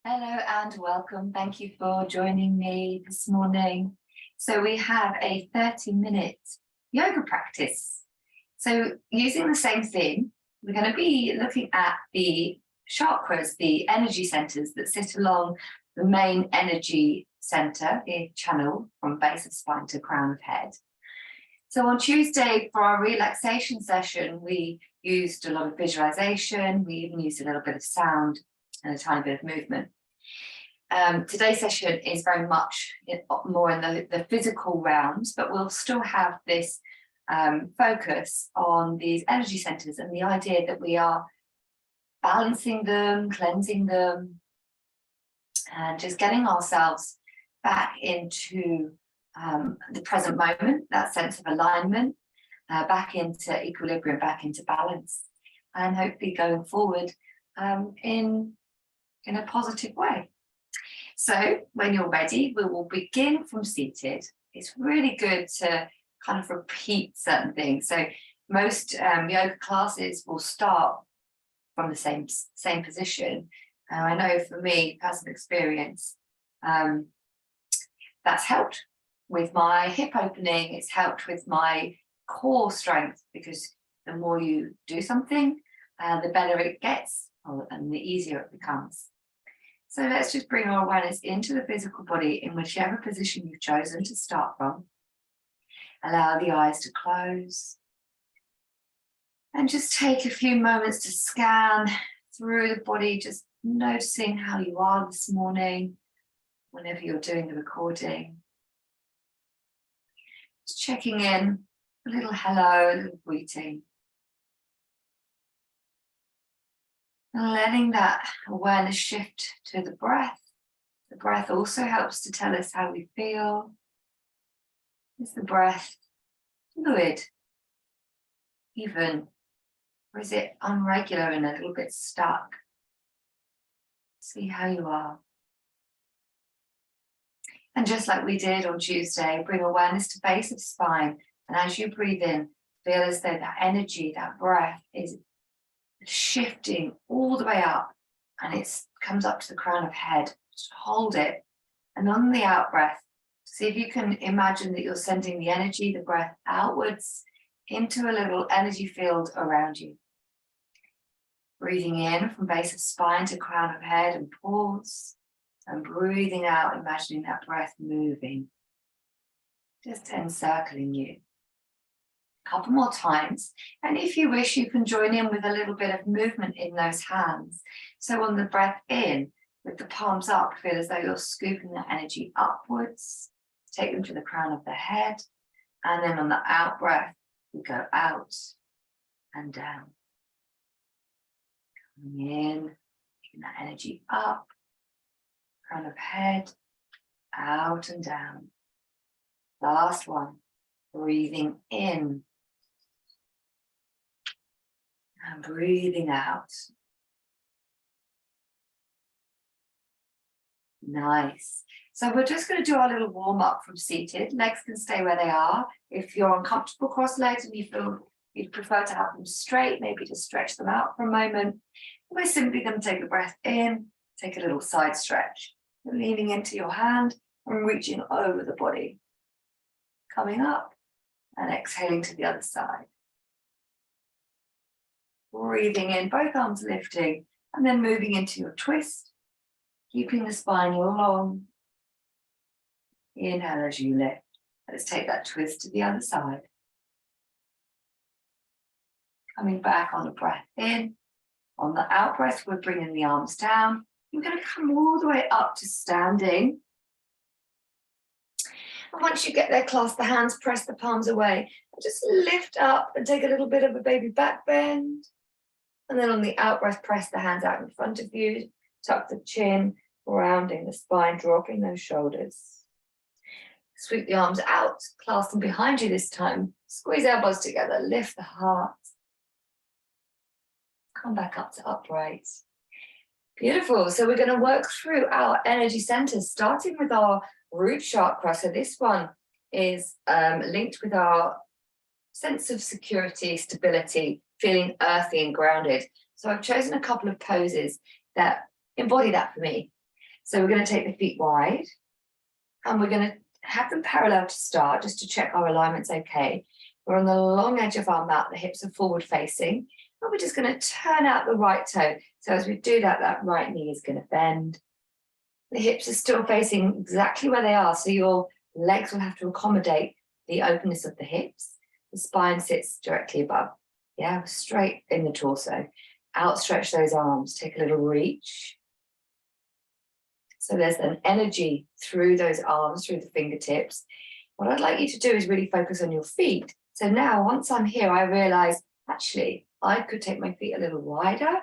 Hello and welcome. Thank you for joining me this morning. So we have a 30-minute yoga practice. So using the same theme, we're going to be looking at the chakras, the energy centers that sit along the main energy center, the channel from base of spine to crown of head. So on Tuesday for our relaxation session, we used a lot of visualization. We even used a little bit of sound and a tiny bit of movement. Today's session is very much more in the physical realms, but we'll still have this focus on these energy centers and the idea that we are balancing them, cleansing them, and just getting ourselves back into the present moment, that sense of alignment, back into equilibrium, back into balance, and hopefully going forward in a positive way. So when you're ready, we will begin from seated. It's really good to kind of repeat certain things. So most yoga classes will start from the same position. And I know for me, personal experience, that's helped with my hip opening. It's helped with my core strength, because the more you do something, the better it gets, and the easier it becomes. So let's just bring our awareness into the physical body in whichever position you've chosen to start from. Allow the eyes to close. And just take a few moments to scan through the body, just noticing how you are this morning, whenever you're doing the recording. Just checking in, a little hello, a little greeting. And letting that awareness shift to the breath. The breath also helps to tell us how we feel. Is the breath fluid, even, or is it unregular and a little bit stuck? See how you are. And just like we did on Tuesday, bring awareness to base of spine. And as you breathe in, feel as though that energy, that breath is shifting all the way up, and it comes up to the crown of head. Just hold it, and on the out breath, see if you can imagine that you're sending the energy, the breath outwards into a little energy field around you. Breathing in from base of spine to crown of head and pause, and breathing out, imagining that breath moving, just encircling you. Couple more times, and if you wish, you can join in with a little bit of movement in those hands. So on the breath in, with the palms up, feel as though you're scooping that energy upwards, take them to the crown of the head, and then on the out breath, we go out and down. Coming in, taking that energy up, crown of head, out and down. Last one, breathing in. And breathing out. Nice. So we're just going to do our little warm up from seated. Legs can stay where they are. If you're uncomfortable cross-legged and you feel you'd prefer to have them straight, maybe just stretch them out for a moment. We're simply going to take the breath in, take a little side stretch, leaning into your hand and reaching over the body. Coming up and exhaling to the other side. Breathing in, both arms lifting, and then moving into your twist, keeping the spine long. Inhale as you lift. Let's take that twist to the other side. Coming back on a breath in. On the out breath, we're bringing the arms down. You're going to come all the way up to standing. And once you get there, clasp the hands, press the palms away. And just lift up and take a little bit of a baby back bend. And then on the out breath, press the hands out in front of you. Tuck the chin, rounding the spine, dropping those shoulders. Sweep the arms out, clasp them behind you this time. Squeeze elbows together, lift the heart. Come back up to upright. Beautiful. So we're going to work through our energy centers, starting with our root chakra. So this one is linked with our sense of security, stability, feeling earthy and grounded. So I've chosen a couple of poses that embody that for me. So we're going to take the feet wide and we're going to have them parallel to start, just to check our alignment's okay. We're on the long edge of our mat, the hips are forward facing, and we're just going to turn out the right toe. So as we do that, that right knee is going to bend. The hips are still facing exactly where they are, so your legs will have to accommodate the openness of the hips. The spine sits directly above. Yeah, straight in the torso. Outstretch those arms, take a little reach. So there's an energy through those arms, through the fingertips. What I'd like you to do is really focus on your feet. So now, once I'm here, I realize, actually, I could take my feet a little wider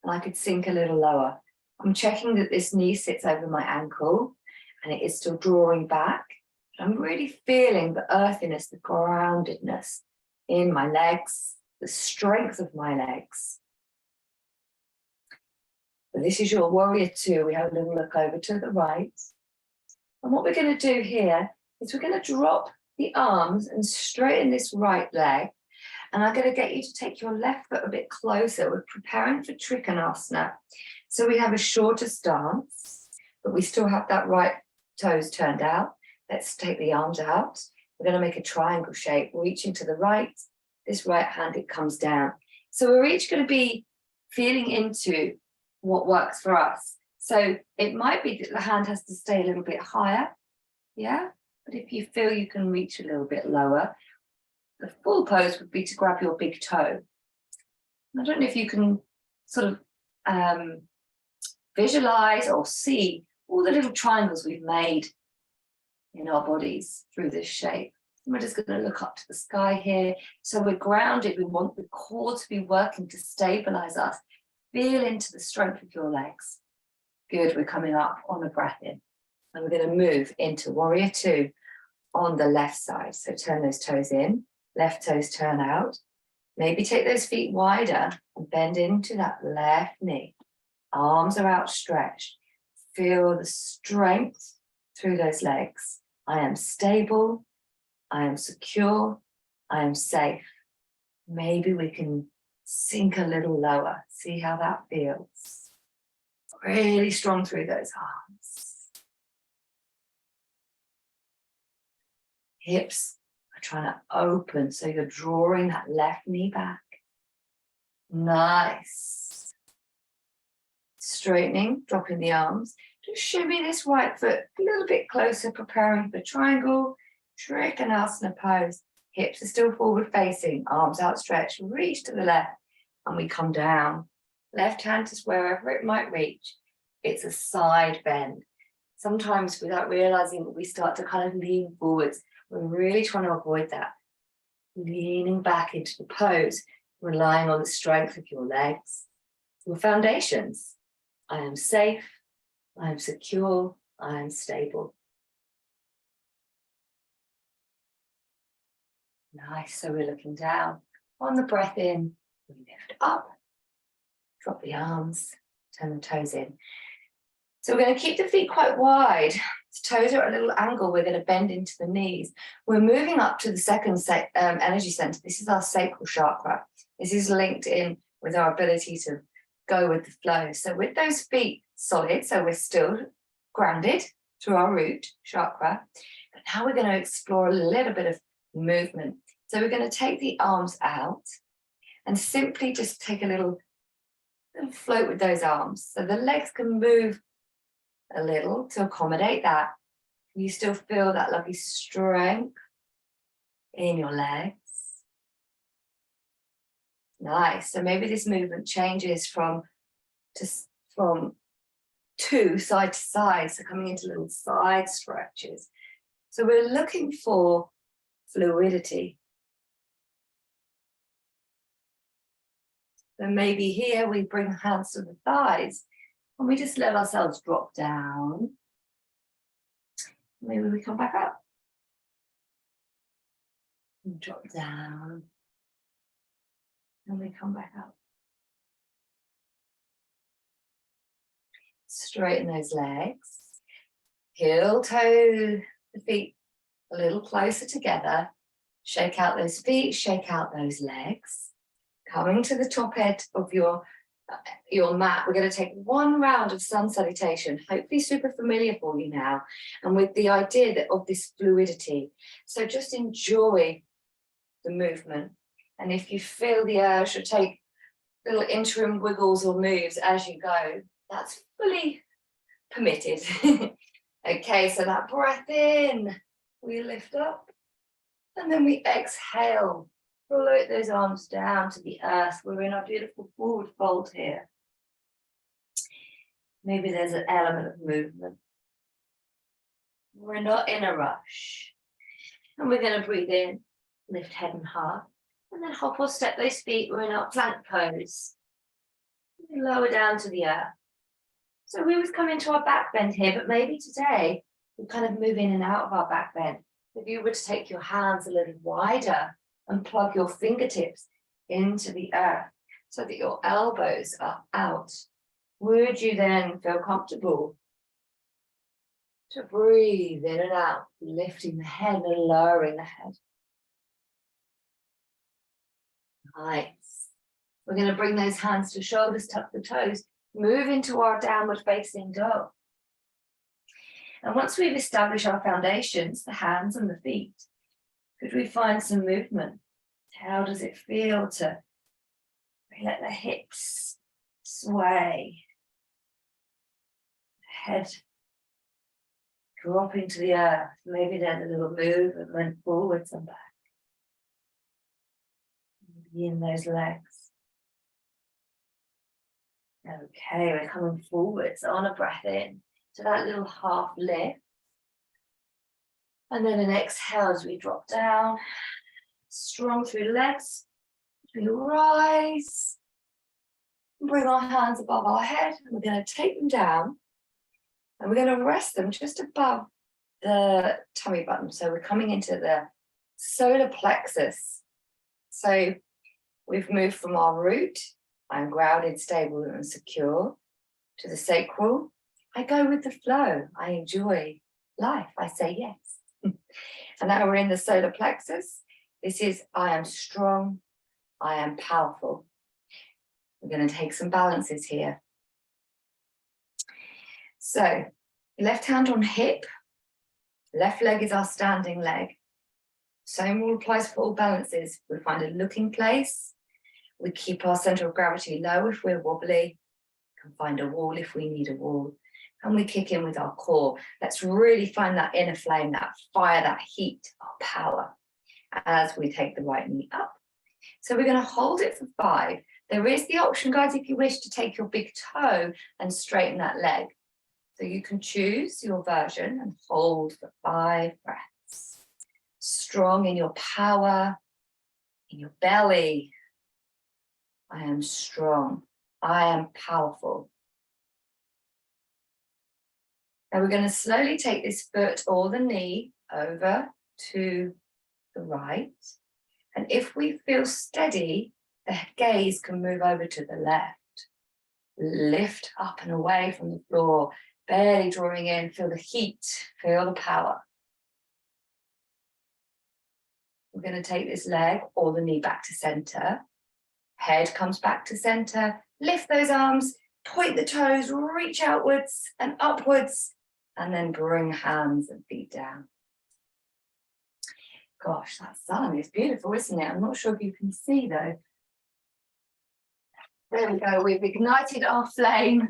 and I could sink a little lower. I'm checking that this knee sits over my ankle and it is still drawing back. I'm really feeling the earthiness, the groundedness in my legs, the strength of my legs. So this is your warrior two. We have a little look over to the right. And what we're going to do here is we're going to drop the arms and straighten this right leg. And I'm going to get you to take your left foot a bit closer. We're preparing for Trikonasana. So we have a shorter stance, but we still have that right toes turned out. Let's take the arms out. We're going to make a triangle shape, reaching to the right. This right hand, it comes down. So we're each going to be feeling into what works for us. So it might be that the hand has to stay a little bit higher. Yeah. But if you feel you can reach a little bit lower, the full pose would be to grab your big toe. I don't know if you can sort of visualize or see all the little triangles we've made in our bodies through this shape. And we're just going to look up to the sky here. So we're grounded. We want the core to be working to stabilize us. Feel into the strength of your legs. Good. We're coming up on a breath in. And we're going to move into warrior two on the left side. So turn those toes in, left toes turn out. Maybe take those feet wider and bend into that left knee. Arms are outstretched. Feel the strength through those legs. I am stable. I am secure. I am safe. Maybe we can sink a little lower. See how that feels. Really strong through those arms. Hips are trying to open, so you're drawing that left knee back. Nice. Straightening, dropping the arms. Just shimmy this right foot a little bit closer, preparing for triangle, Trikonasana pose. Hips are still forward facing, arms outstretched, reach to the left, and we come down. Left hand is wherever it might reach. It's a side bend. Sometimes without realizing, we start to kind of lean forwards. We're really trying to avoid that. Leaning back into the pose, relying on the strength of your legs. Your foundations. I am safe. I am secure. I am stable. Nice. So we're looking down. On the breath in, we lift up. Drop the arms. Turn the toes in. So we're going to keep the feet quite wide. The toes are at a little angle. We're going to bend into the knees. We're moving up to the second energy center. This is our sacral chakra. This is linked in with our ability to go with the flow. So with those feet solid, so we're still grounded through our root chakra. But now we're going to explore a little bit of movement. So we're going to take the arms out and simply just take a little float with those arms. So the legs can move a little to accommodate that. You still feel that lovely strength in your legs. Nice. So maybe this movement changes from two side to side. So coming into little side stretches. So we're looking for fluidity. So maybe here we bring hands to the thighs and we just let ourselves drop down. Maybe we come back up. And drop down. And we come back up. Straighten those legs. Heel toe the feet a little closer together. Shake out those feet, shake out those legs. Coming to the top edge of your your mat, we're going to take one round of sun salutation, hopefully super familiar for you now, and with the idea that of this fluidity. So just enjoy the movement. And if you feel the urge to take little interim wiggles or moves as you go, that's fully permitted. Okay, so that breath in, we lift up, and then we exhale. Float those arms down to the earth. We're in our beautiful forward fold here. Maybe there's an element of movement. We're not in a rush. And we're going to breathe in, lift head and heart, and then hop or step those feet. We're in our plank pose. Lower down to the earth. So we would come into our back bend here, but maybe today we kind of move in and out of our back bend. If you were to take your hands a little wider and plug your fingertips into the earth so that your elbows are out, would you then feel comfortable to breathe in and out, lifting the head and lowering the head? Nice. We're going to bring those hands to shoulders, tuck the toes, move into our downward facing dog. And once we've established our foundations, the hands and the feet, could we find some movement? How does it feel to let the hips sway? Head dropping to the earth. Maybe there's a little movement forwards and back. Maybe in those legs. Okay, we're coming forwards on a breath in to that little half lift. And then an exhale as we drop down. Strong through the legs. We rise. Bring our hands above our head. And we're going to take them down. And we're going to rest them just above the tummy button. So we're coming into the solar plexus. So we've moved from our root, I'm grounded, stable and secure, to the sacral. I go with the flow. I enjoy life. I say yes. And now we're in the solar plexus. This is I am strong. I am powerful. We're going to take some balances here. So left hand on hip, left leg is our standing leg. Same rule applies for all balances. We find a looking place. We keep our center of gravity low if we're wobbly. We can find a wall if we need a wall. And we kick in with our core. Let's really find that inner flame, that fire, that heat, our power as we take the right knee up. So we're going to hold it for 5. There is the option, guys, if you wish to take your big toe and straighten that leg. So you can choose your version and hold for 5 breaths. Strong in your power, in your belly. I am strong. I am powerful. Now we're going to slowly take this foot or the knee over to the right. And if we feel steady, the gaze can move over to the left. Lift up and away from the floor, barely drawing in, feel the heat, feel the power. We're going to take this leg or the knee back to center. Head comes back to center. Lift those arms, point the toes, reach outwards and upwards, and then bring hands and feet down. Gosh, that sun is beautiful, isn't it? I'm not sure if you can see though. There we go, we've ignited our flame.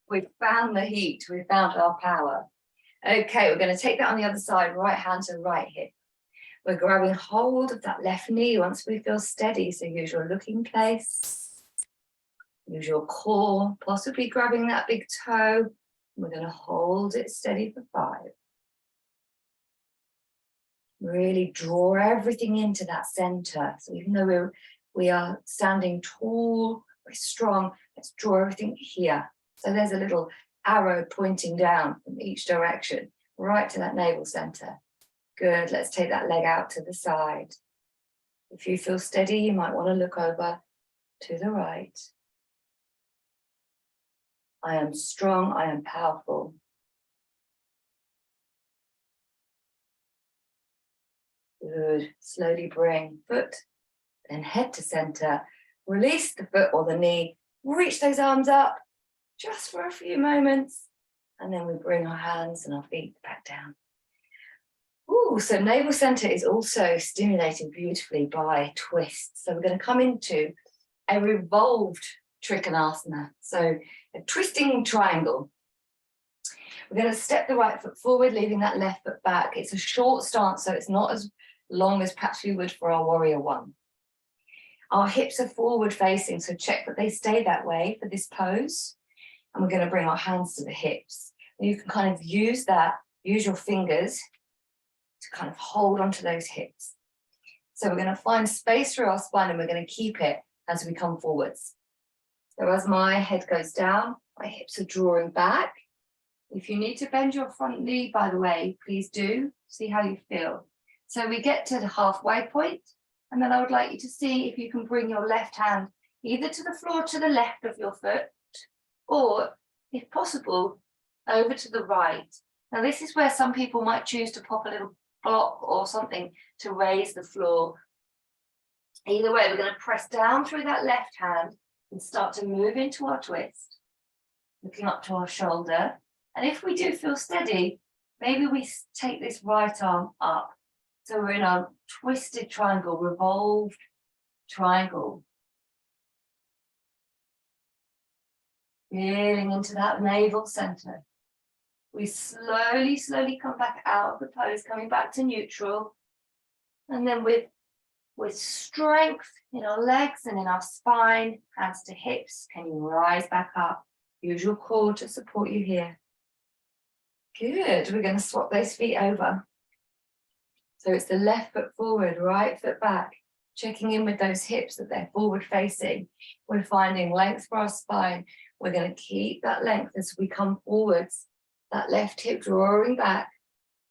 We've found the heat, we've found our power. Okay, we're going to take that on the other side, right hand to right hip. We're grabbing hold of that left knee once we feel steady. So use your looking place, use your core, possibly grabbing that big toe. We're going to hold it steady for 5. Really draw everything into that center. So even though we are standing tall, we're strong, let's draw everything here. So there's a little arrow pointing down from each direction, right to that navel center. Good, let's take that leg out to the side. If you feel steady, you might want to look over to the right. I am strong, I am powerful. Good, slowly bring foot, then head to center. Release the foot or the knee, reach those arms up just for a few moments. And then we bring our hands and our feet back down. Ooh, so navel center is also stimulated beautifully by twists. So we're going to come into a revolved Trikonasana. So a twisting triangle. We're going to step the right foot forward, leaving that left foot back. It's a short stance, so it's not as long as perhaps we would for our warrior one. Our hips are forward facing, so check that they stay that way for this pose. And we're going to bring our hands to the hips. And you can kind of use your fingers to kind of hold onto those hips. So we're going to find space through our spine and we're going to keep it as we come forwards. So as my head goes down, my hips are drawing back. If you need to bend your front knee, by the way, please do. See how you feel. So we get to the halfway point, and then I would like you to see if you can bring your left hand either to the floor to the left of your foot, or if possible, over to the right. Now this is where some people might choose to pop a little block or something to raise the floor. Either way, we're going to press down through that left hand and start to move into our twist, looking up to our shoulder. And if we do feel steady, maybe we take this right arm up. So we're in our twisted triangle, revolved triangle. Feeling into that navel center. We slowly come back out of the pose, coming back to neutral. And then with strength in our legs and in our spine, hands to hips, can you rise back up? Use your core to support you here. Good, we're going to swap those feet over. So it's the left foot forward, right foot back, checking in with those hips that they're forward facing. We're finding length for our spine. We're going to keep that length as we come forwards. That left hip drawing back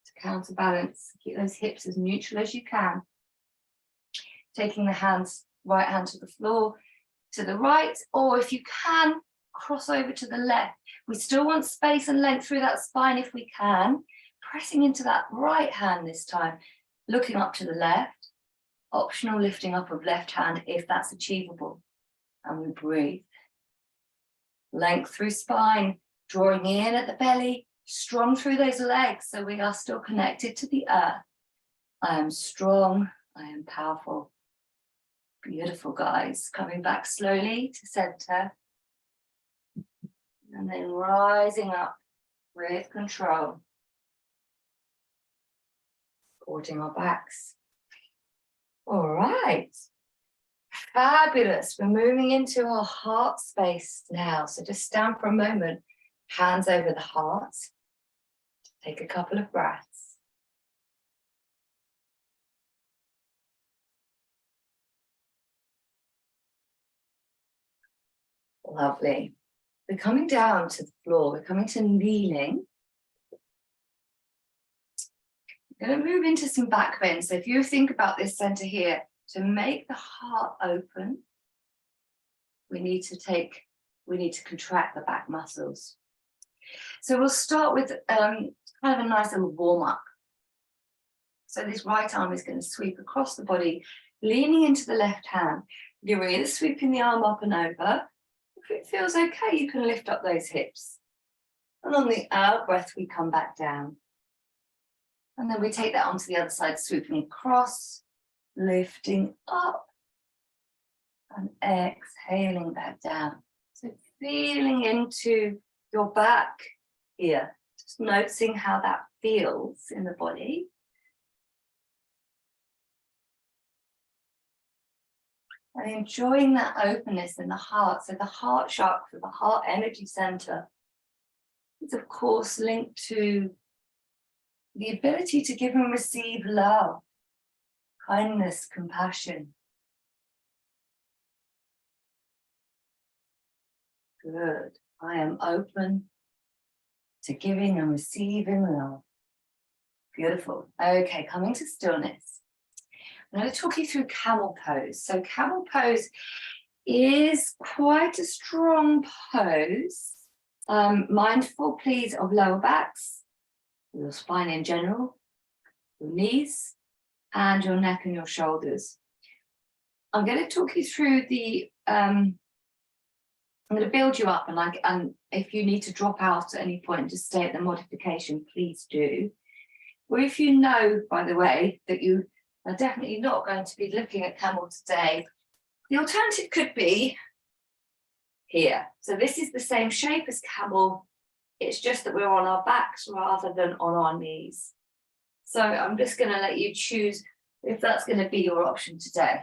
to counterbalance. Keep those hips as neutral as you can. Taking the right hand to the floor, to the right, or if you can, cross over to the left. We still want space and length through that spine if we can. Pressing into that right hand this time, looking up to the left. Optional lifting up of left hand if that's achievable. And we breathe. Length through spine, drawing in at the belly, strong through those legs, so we are still connected to the earth. I am strong, I am powerful. Beautiful, guys. Coming back slowly to center. And then rising up with control. Supporting our backs. All right. Fabulous. We're moving into our heart space now. So just stand for a moment, hands over the heart. Take a couple of breaths. Lovely. We're coming down to the floor. We're coming to kneeling. We're going to move into some back bend. So if you think about this center here, to make the heart open, we need to contract the back muscles. So we'll start with kind of a nice little warm up. So this right arm is going to sweep across the body, leaning into the left hand. You're either sweeping the arm up and over. If it feels okay, you can lift up those hips. And on the out breath, we come back down. And then we take that onto the other side, swooping across, lifting up, and exhaling back down. So feeling into your back here, just noticing how that feels in the body. And enjoying that openness in the heart. So the heart chakra, the heart energy center, is of course linked to the ability to give and receive love, kindness, compassion. Good. I am open to giving and receiving love. Beautiful. Okay, coming to stillness. I'm going to talk you through camel pose. So camel pose is quite a strong pose. Mindful, please, of lower backs, your spine in general, your knees, and your neck and your shoulders. I'm going to talk you through the I'm going to build you up, and if you need to drop out at any point and just stay at the modification, please do. Or if you know, by the way, that you are definitely not going to be looking at camel today, the alternative could be here. So this is the same shape as camel. It's just that we're on our backs rather than on our knees. So I'm just going to let you choose if that's going to be your option today.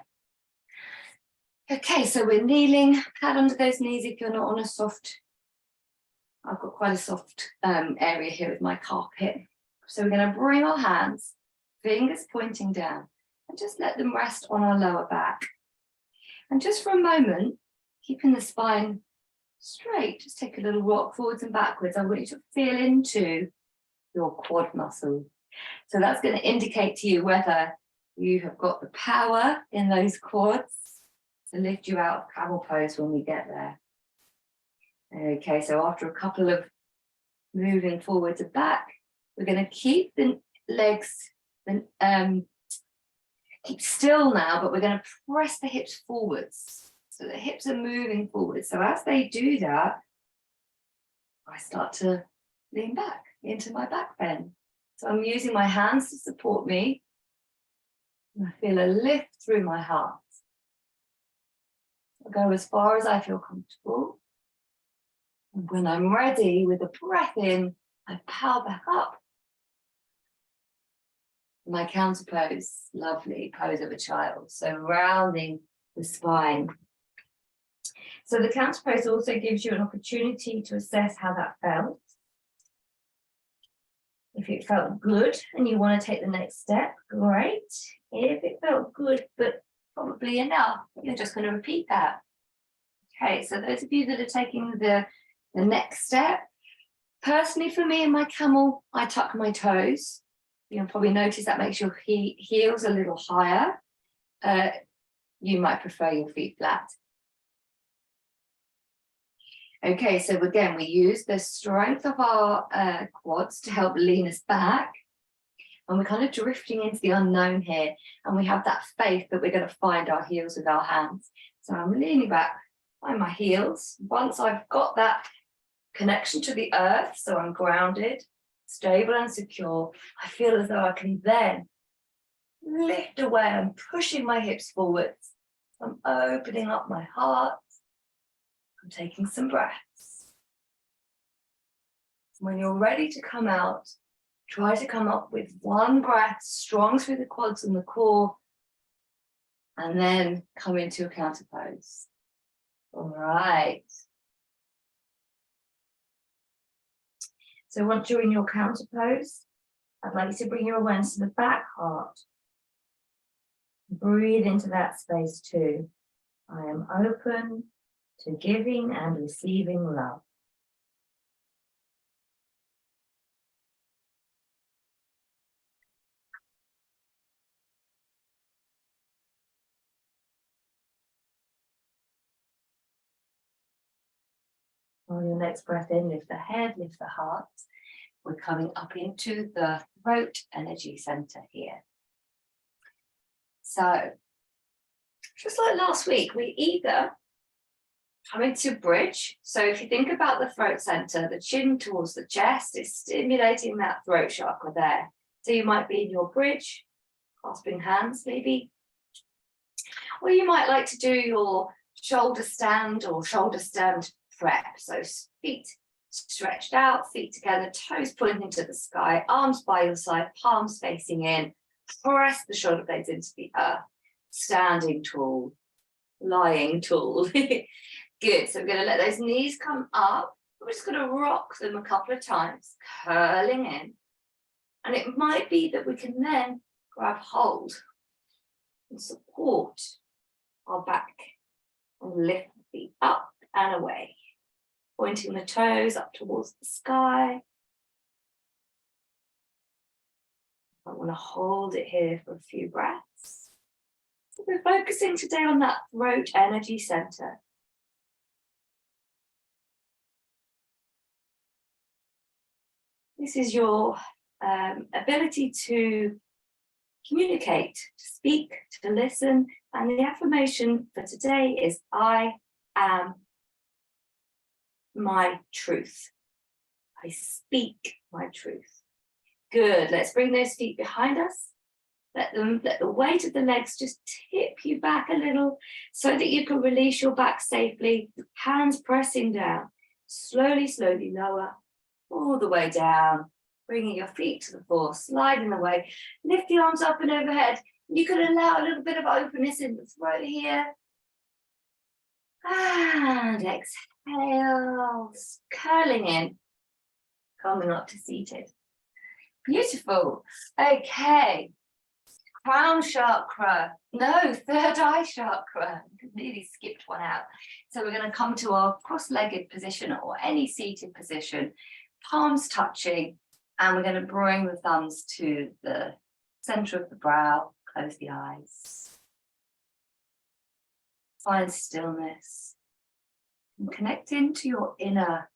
Okay, so we're kneeling, pad under those knees if you're not on a soft, I've got quite a soft area here with my carpet. So we're going to bring our hands, fingers pointing down, and just let them rest on our lower back. And just for a moment, keeping the spine straight, just take a little rock forwards and backwards. I want you to feel into your quad muscle. So that's going to indicate to you whether you have got the power in those quads to lift you out of camel pose when we get there. Okay, so after a couple of moving forwards and back, we're going to keep the legs, keep still now, but we're going to press the hips forwards. So the hips are moving forward. So as they do that, I start to lean back into my back bend. So I'm using my hands to support me. And I feel a lift through my heart. I'll go as far as I feel comfortable. And when I'm ready, with a breath in, I power back up. My counter pose, lovely pose of a child. So rounding the spine. So the counter pose also gives you an opportunity to assess how that felt. If it felt good and you want to take the next step, great. If it felt good, but probably enough, you're just going to repeat that. Okay, so those of you that are taking the next step, personally for me in my camel, I tuck my toes. You'll probably notice that makes your heels a little higher. You might prefer your feet flat. Okay, so again, we use the strength of our quads to help lean us back. And we're kind of drifting into the unknown here. And we have that faith that we're going to find our heels with our hands. So I'm leaning back by my heels. Once I've got that connection to the earth, so I'm grounded, stable and secure, I feel as though I can then lift away. I'm pushing my hips forwards. I'm opening up my heart. I'm taking some breaths. When you're ready to come out, try to come up with one breath, strong through the quads and the core, and then come into a counter pose. All right. So once you're in your counter pose, I'd like you to bring your awareness to the back heart. Breathe into that space too. I am open to giving and receiving love. On your next breath in, lift the head, lift the heart. We're coming up into the throat energy center here. So, just like last week, we either come into bridge. So if you think about the throat center, the chin towards the chest is stimulating that throat chakra there. So you might be in your bridge, clasping hands maybe. Or you might like to do your shoulder stand or shoulder stand prep. So feet stretched out, feet together, toes pointing into the sky, arms by your side, palms facing in. Press the shoulder blades into the earth. Standing tall, lying tall. Good. So we're going to let those knees come up. We're just going to rock them a couple of times, curling in. And it might be that we can then grab hold and support our back and lift the feet up and away. Pointing the toes up towards the sky. I want to hold it here for a few breaths. So we're focusing today on that throat energy center. This is your ability to communicate, to speak, to listen. And the affirmation for today is I am my truth. I speak my truth. Good. Let's bring those feet behind us. Let the weight of the legs just tip you back a little so that you can release your back safely. Hands pressing down. Slowly, slowly lower. All the way down. Bringing your feet to the floor. Sliding away. Lift the arms up and overhead. You can allow a little bit of openness in the throat here. And exhale. Curling in. Coming up to seated. Beautiful. Okay. Crown chakra. No, third eye chakra. Nearly skipped one out. So we're going to come to our cross-legged position or any seated position. Palms touching. And we're going to bring the thumbs to the center of the brow. Close the eyes. Find stillness. And connect into your inner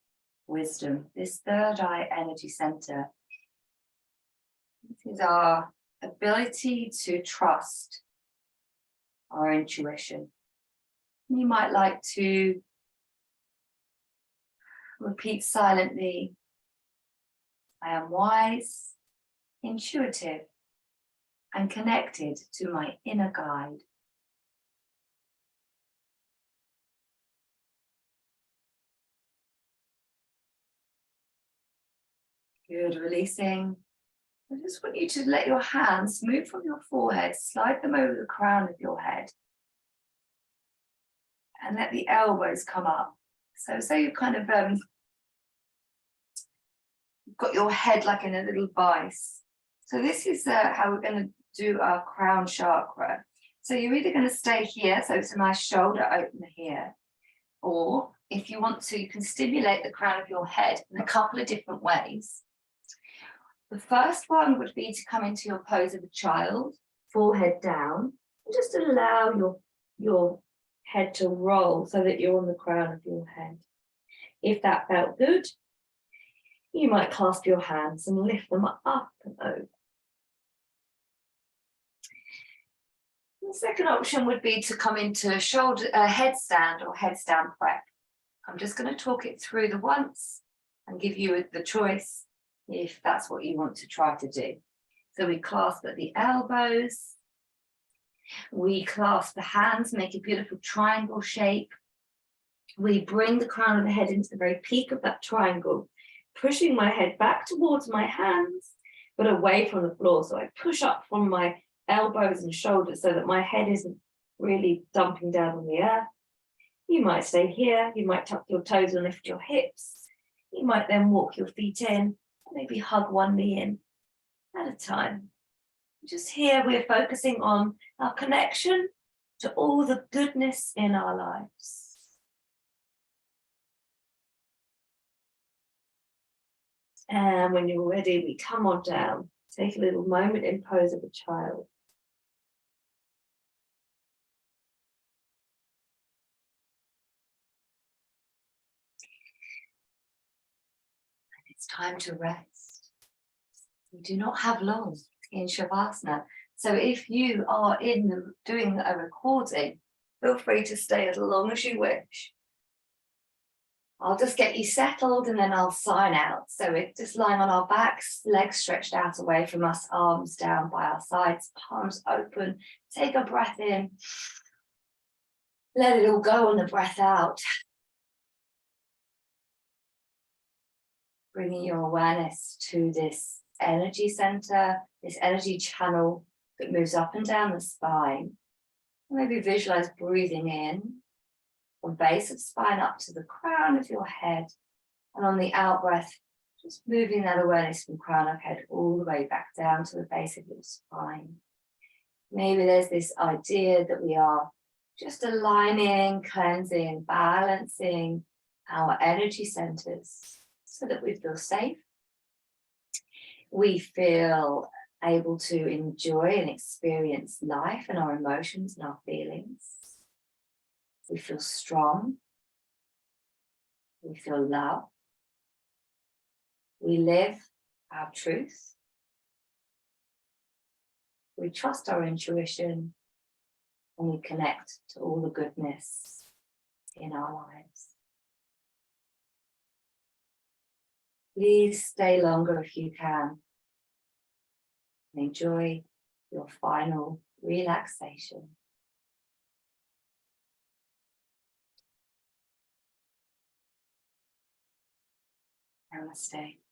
wisdom, this third eye energy center. This is our ability to trust our intuition. You might like to repeat silently, I am wise, intuitive, and connected to my inner guide. Good, releasing. I just want you to let your hands move from your forehead, slide them over the crown of your head, and let the elbows come up. So say you kind of got your head like in a little vice. So this is how we're going to do our crown chakra. So you're either going to stay here, so it's a nice shoulder opener here, or if you want to, you can stimulate the crown of your head in a couple of different ways. The first one would be to come into your pose of a child, forehead down, and just allow your head to roll so that you're on the crown of your head. If that felt good, you might clasp your hands and lift them up and over. The second option would be to come into a headstand or headstand prep. I'm just going to talk it through the once and give you the choice if that's what you want to try to do. So we clasp at the elbows. We clasp the hands, make a beautiful triangle shape. We bring the crown of the head into the very peak of that triangle, pushing my head back towards my hands, but away from the floor. So I push up from my elbows and shoulders so that my head isn't really dumping down on the earth. You might stay here. You might tuck your toes and lift your hips. You might then walk your feet in, maybe hug one knee in at a time. Just here, we're focusing on our connection to all the goodness in our lives. And when you're ready, we come on down. Take a little moment in pose of a child. And it's time to rest. We do not have long in Shavasana. So if you are doing a recording, feel free to stay as long as you wish. I'll just get you settled and then I'll sign out. So we're just lying on our backs, legs stretched out away from us, arms down by our sides, palms open. Take a breath in. Let it all go on the breath out. Bringing your awareness to this energy center, this energy channel that moves up and down the spine. Maybe visualize breathing in from base of spine up to the crown of your head, and on the out breath, just moving that awareness from crown of head all the way back down to the base of your spine. Maybe there's this idea that we are just aligning, cleansing, balancing our energy centers so that we feel safe. We feel able to enjoy and experience life and our emotions and our feelings. We feel strong. We feel love. We live our truth. We trust our intuition, and we connect to all the goodness in our lives. Please stay longer if you can. Enjoy your final relaxation. Namaste.